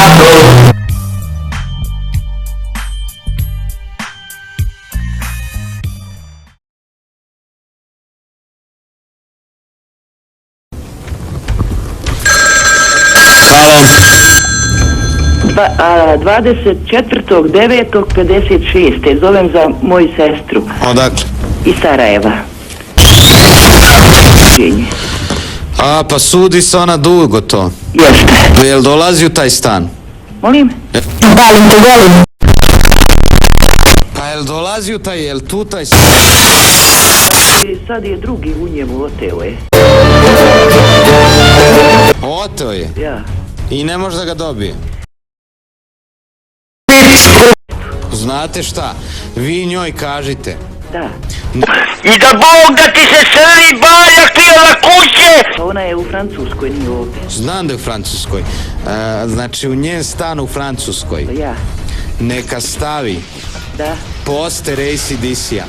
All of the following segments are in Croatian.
Halo. 24.9.56. Zovem za moju sestru. Odakle? Iz Sarajeva. Pa sudi se ona dugo to. Jeste. Jel dolazi u taj stan? Molim? Volim te, volim. Pa jel dolazi u taj, jel tu taj stan? Sad je drugi u njemu, oteo je. Oteo je? Ja. I ne može da ga dobije? Znate šta? Vi njoj kažite. Da. I da Bog da ti se seli barja htjela kuće! Pa ona je u Francuskoj, nije ovdje. Znam da je u Francuskoj. Znači u njen stan u Francuskoj. Pa ja. Neka stavi Da. poster AC/DC-a.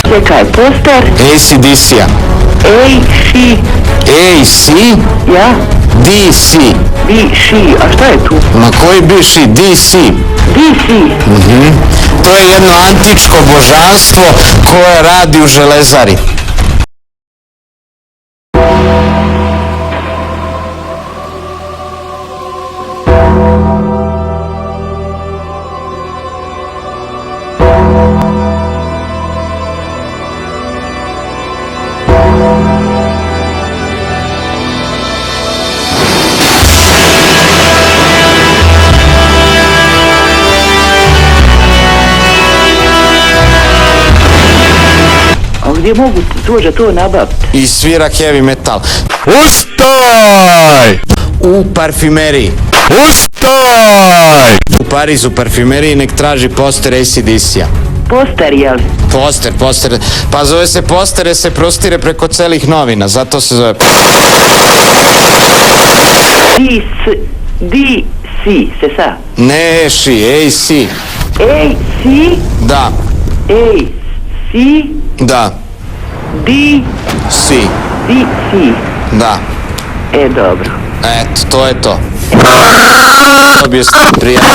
Čekaj, poster. AC/DC-a. AC? Ja. DC. A šta je tu? Ma koji bivši DC? DC. To je jedno antičko božanstvo koje radi u železari. Gdje mogu dođe to nabaviti? I svira heavy metal. Ustaj! U parfimeriji. Ustaj! U Parizu parfimeriji nek traži poster AC/DC-a. Poster, jel? Poster. Pa zove se poster jer se prostire preko celih novina, zato se zove... DC, se sa? Ne, AC. AC? Da. AC? Da. DC? Da. Dobro. Eto, to je to. To bi je prijatno.